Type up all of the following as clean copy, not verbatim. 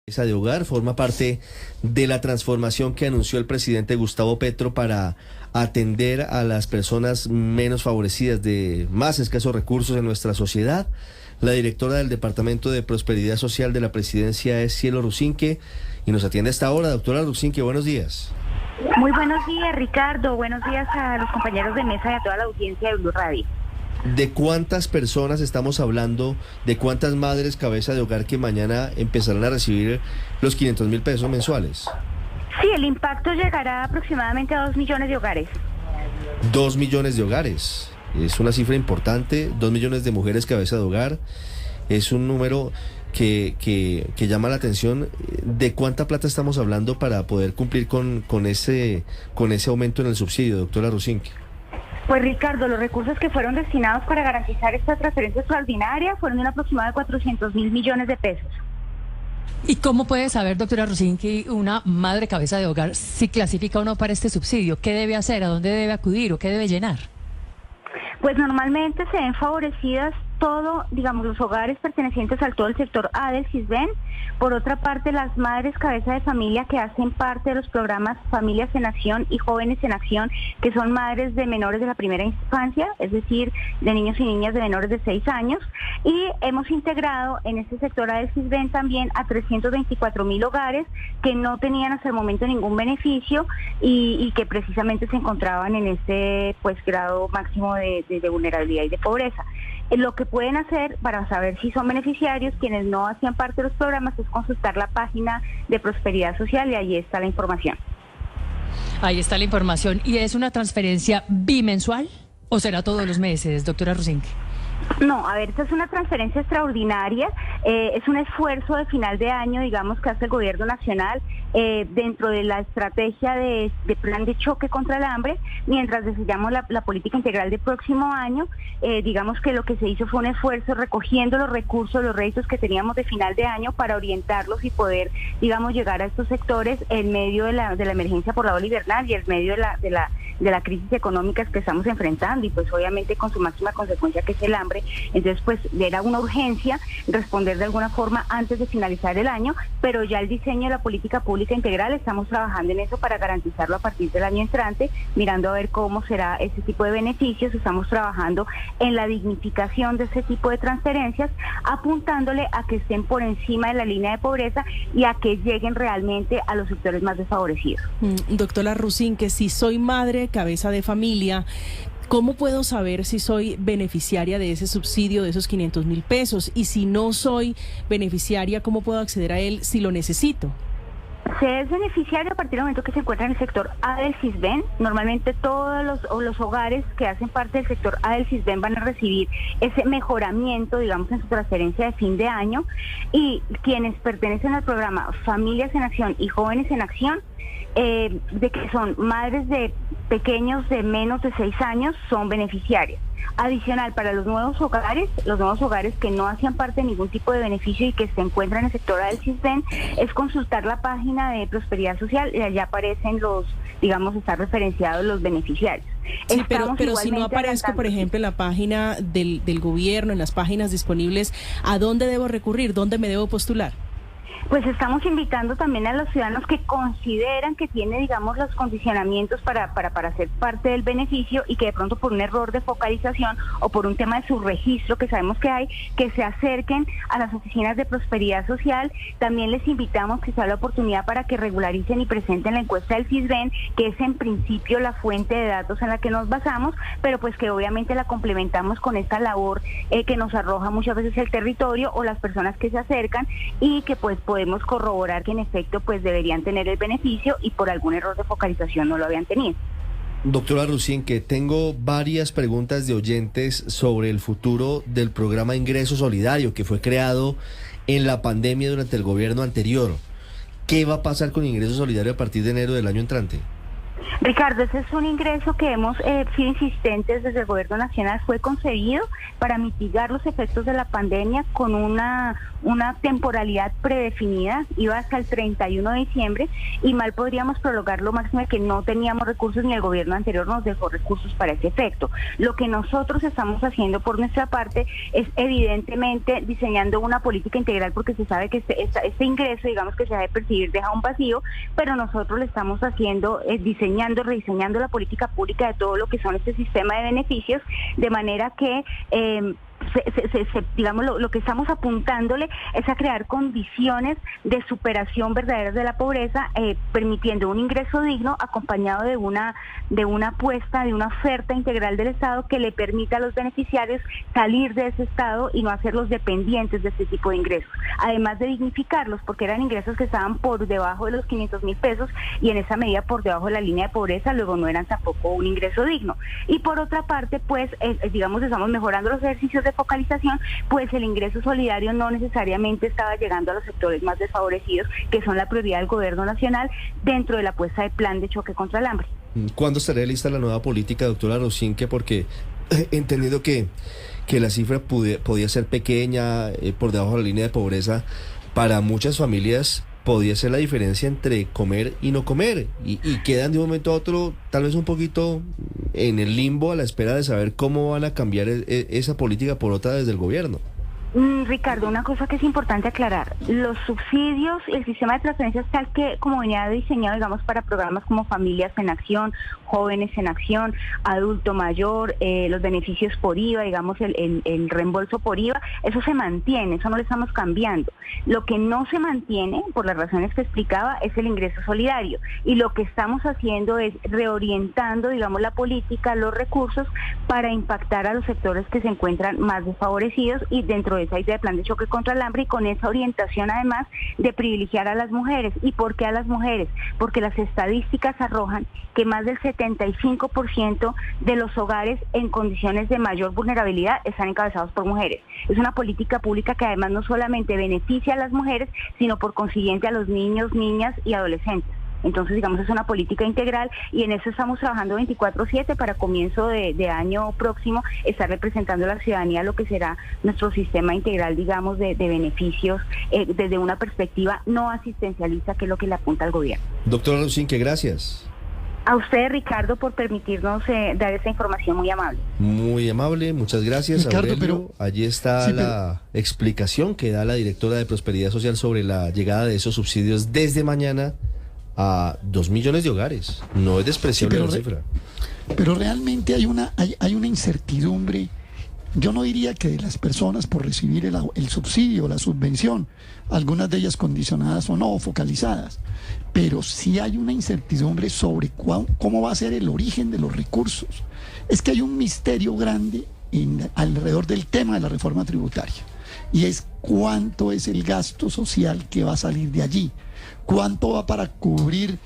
Esa de hogar forma parte de la transformación que anunció el presidente Gustavo Petro para atender a las personas menos favorecidas de más escasos recursos en nuestra sociedad. La directora del Departamento de Prosperidad Social de la Presidencia es Cielo Rusinque y nos atiende a esta hora. Doctora Rusinque, buenos días. Muy buenos días, Ricardo. Buenos días a los compañeros de mesa y a toda la audiencia de Blue Radio. ¿De cuántas personas estamos hablando? ¿De cuántas madres cabeza de hogar que mañana empezarán a recibir los 500.000 pesos mensuales? Sí, el impacto llegará aproximadamente a 2 millones de hogares. 2 millones de hogares. Es una cifra importante. 2 millones de mujeres cabeza de hogar. Es un número que llama la atención. ¿De cuánta plata estamos hablando para poder cumplir con ese aumento en el subsidio, doctora Rusinque? Pues Ricardo, los recursos que fueron destinados para garantizar esta transferencia extraordinaria fueron de un aproximado de 400.000 millones de pesos. ¿Y cómo puede saber, doctora Rusinque, una madre cabeza de hogar si clasifica o no para este subsidio? ¿Qué debe hacer? ¿A dónde debe acudir o qué debe llenar? Pues normalmente se ven favorecidas los hogares pertenecientes al todo el sector A del CISBEN. Por otra parte, las madres cabeza de familia que hacen parte de los programas Familias en Acción y Jóvenes en Acción, que son madres de menores de la primera infancia, es decir, de niños y niñas de menores de 6 años. Y hemos integrado en este sector A del CISBEN también a 324.000 hogares que no tenían hasta el momento ningún beneficio y que precisamente se encontraban en este grado máximo de vulnerabilidad y de pobreza. Lo que pueden hacer para saber si son beneficiarios, quienes no hacían parte de los programas, es consultar la página de Prosperidad Social y ahí está la información. Ahí está la información. ¿Y es una transferencia bimensual o será todos los meses, doctora Rusinque? No, a ver, esta es una transferencia extraordinaria, es un esfuerzo de final de año, digamos, que hace el gobierno nacional dentro de la estrategia de plan de choque contra el hambre, mientras diseñamos la política integral del próximo año. Digamos que lo que se hizo fue un esfuerzo recogiendo los recursos, los réditos que teníamos de final de año para orientarlos y poder, digamos, llegar a estos sectores en medio de la emergencia por la ola invernal y en medio de la crisis económica que estamos enfrentando y pues obviamente con su máxima consecuencia que es el hambre. Entonces pues era una urgencia responder de alguna forma antes de finalizar el año, pero ya el diseño de la política pública integral estamos trabajando en eso para garantizarlo a partir del año entrante, mirando a ver cómo será ese tipo de beneficios. Estamos trabajando en la dignificación de ese tipo de transferencias, apuntándole a que estén por encima de la línea de pobreza y a que lleguen realmente a los sectores más desfavorecidos. Doctora Rusinque, si soy madre cabeza de familia, ¿cómo puedo saber si soy beneficiaria de ese subsidio, de esos 500.000 pesos? Y si no soy beneficiaria, ¿cómo puedo acceder a él si lo necesito? Se es beneficiario a partir del momento que se encuentra en el sector A del CISBEN. Normalmente todos los hogares que hacen parte del sector A del CISBEN van a recibir ese mejoramiento, digamos, en su transferencia de fin de año. Y quienes pertenecen al programa Familias en Acción y Jóvenes en Acción, de que son madres de pequeños de menos de 6 años, son beneficiarias. Adicional, para los nuevos hogares que no hacían parte de ningún tipo de beneficio y que se encuentran en el sector del CISBEN, es consultar la página de Prosperidad Social y allá aparecen están referenciados los beneficiarios. Sí, pero si no aparezco, por ejemplo, en la página del gobierno, en las páginas disponibles, ¿a dónde debo recurrir? ¿Dónde me debo postular? Pues estamos invitando también a los ciudadanos que consideran que tiene, digamos, los condicionamientos para ser parte del beneficio y que de pronto por un error de focalización o por un tema de subregistro que sabemos que hay, que se acerquen a las oficinas de Prosperidad Social. También les invitamos que sea la oportunidad para que regularicen y presenten la encuesta del CISBEN, que es en principio la fuente de datos en la que nos basamos, pero pues que obviamente la complementamos con esta labor que nos arroja muchas veces el territorio o las personas que se acercan y que pues podemos corroborar que en efecto pues deberían tener el beneficio y por algún error de focalización no lo habían tenido. Doctora Rusinque, tengo varias preguntas de oyentes sobre el futuro del programa Ingreso Solidario que fue creado en la pandemia durante el gobierno anterior. ¿Qué va a pasar con Ingreso Solidario a partir de enero del año entrante? Ricardo, ese es un ingreso que hemos sido insistentes desde el Gobierno Nacional. Fue concebido para mitigar los efectos de la pandemia con una temporalidad predefinida, iba hasta el 31 de diciembre y mal podríamos prolongarlo máximo que no teníamos recursos ni el gobierno anterior nos dejó recursos para ese efecto. Lo que nosotros estamos haciendo por nuestra parte es evidentemente diseñando una política integral, porque se sabe que este ingreso, digamos, que se ha de percibir deja un vacío, pero nosotros le estamos haciendo, rediseñando la política pública de todo lo que son este sistema de beneficios, de manera que digamos, lo que estamos apuntándole es a crear condiciones de superación verdaderas de la pobreza, permitiendo un ingreso digno acompañado de una apuesta, de una oferta integral del Estado que le permita a los beneficiarios salir de ese estado y no hacerlos dependientes de este tipo de ingresos, además de dignificarlos, porque eran ingresos que estaban por debajo de los 500.000 pesos y en esa medida por debajo de la línea de pobreza, luego no eran tampoco un ingreso digno. Y por otra parte, pues, digamos, estamos mejorando los ejercicios de focalización, pues el ingreso solidario no necesariamente estaba llegando a los sectores más desfavorecidos, que son la prioridad del Gobierno Nacional dentro de la apuesta de plan de choque contra el hambre. ¿Cuándo estaría lista la nueva política, doctora Rosinque? Porque entendiendo que la cifra podía ser pequeña, por debajo de la línea de pobreza, para muchas familias podía ser la diferencia entre comer y no comer, y quedan de un momento a otro tal vez un poquito en el limbo a la espera de saber cómo van a cambiar esa política por otra desde el gobierno. Ricardo, una cosa que es importante aclarar, los subsidios, el sistema de transferencias tal que como venía diseñado, digamos, para programas como Familias en Acción, Jóvenes en Acción, Adulto Mayor, los beneficios por IVA, digamos, el reembolso por IVA, eso se mantiene, eso no lo estamos cambiando. Lo que no se mantiene, por las razones que explicaba, es el ingreso solidario, y lo que estamos haciendo es reorientando, digamos, la política, los recursos, para impactar a los sectores que se encuentran más desfavorecidos y dentro de esa idea de plan de choque contra el hambre, y con esa orientación además de privilegiar a las mujeres. ¿Y por qué a las mujeres? Porque las estadísticas arrojan que más del 75% de los hogares en condiciones de mayor vulnerabilidad están encabezados por mujeres. Es una política pública que además no solamente beneficia a las mujeres, sino por consiguiente a los niños, niñas y adolescentes. Entonces, digamos, es una política integral y en eso estamos trabajando 24/7 para comienzo de año próximo estar representando a la ciudadanía lo que será nuestro sistema integral, digamos, de beneficios desde una perspectiva no asistencialista, que es lo que le apunta al gobierno. Doctora Rosinque, gracias. A usted, Ricardo, por permitirnos dar esta información muy amable. Muy amable, muchas gracias, Ricardo, Aurelio. Allí está la explicación que da la directora de Prosperidad Social sobre la llegada de esos subsidios desde mañana a 2 millones de hogares. No es despreciable la cifra. Pero realmente hay una incertidumbre. Yo no diría que de las personas por recibir el subsidio, la subvención, algunas de ellas condicionadas o no, focalizadas, pero sí hay una incertidumbre sobre cómo va a ser el origen de los recursos. Es que hay un misterio grande alrededor del tema de la reforma tributaria, y es cuánto es el gasto social que va a salir de allí, cuánto va para cubrir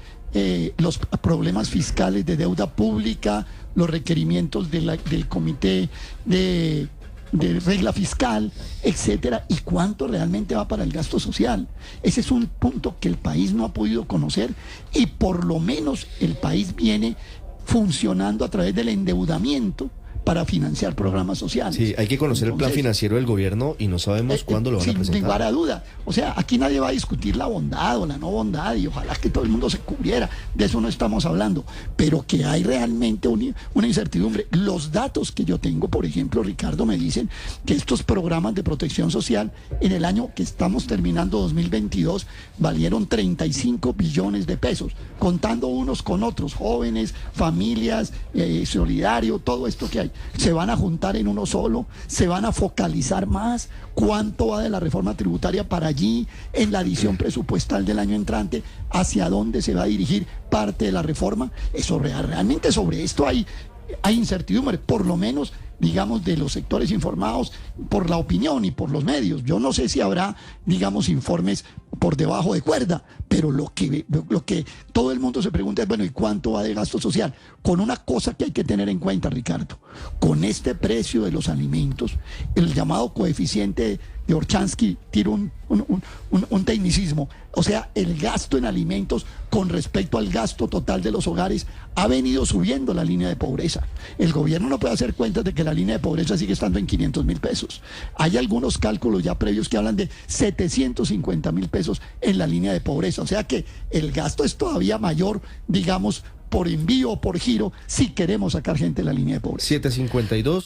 los problemas fiscales de deuda pública, los requerimientos del comité de regla fiscal, etcétera, y cuánto realmente va para el gasto social. Ese es un punto que el país no ha podido conocer, y por lo menos el país viene funcionando a través del endeudamiento para financiar programas sociales. Sí, hay que conocer el plan financiero del gobierno y no sabemos cuándo lo van a presentar. Sin lugar a duda. O sea, aquí nadie va a discutir la bondad o la no bondad, y ojalá que todo el mundo se cubriera. De eso no estamos hablando. Pero que hay realmente una incertidumbre. Los datos que yo tengo, por ejemplo, Ricardo, me dicen que estos programas de protección social en el año que estamos terminando, 2022, valieron 35 billones de pesos, contando unos con otros, jóvenes, familias, solidario, todo esto que hay. Se van a juntar en uno solo, se van a focalizar más. ¿Cuánto va de la reforma tributaria para allí en la adición presupuestal del año entrante? ¿Hacia dónde se va a dirigir parte de la reforma? Eso realmente sobre esto hay incertidumbre, por lo menos, digamos, de los sectores informados, por la opinión y por los medios. Yo no sé si habrá, digamos, informes por debajo de cuerda, pero lo que todo el mundo se pregunta es, bueno, ¿y cuánto va de gasto social? Con una cosa que hay que tener en cuenta, Ricardo, con este precio de los alimentos, el llamado coeficiente y Orchansky tira un tecnicismo. O sea, el gasto en alimentos con respecto al gasto total de los hogares ha venido subiendo la línea de pobreza. El gobierno no puede hacer cuentas de que la línea de pobreza sigue estando en 500.000 pesos. Hay algunos cálculos ya previos que hablan de 750.000 pesos en la línea de pobreza. O sea que el gasto es todavía mayor, digamos, por envío o por giro, si queremos sacar gente de la línea de pobreza. 752.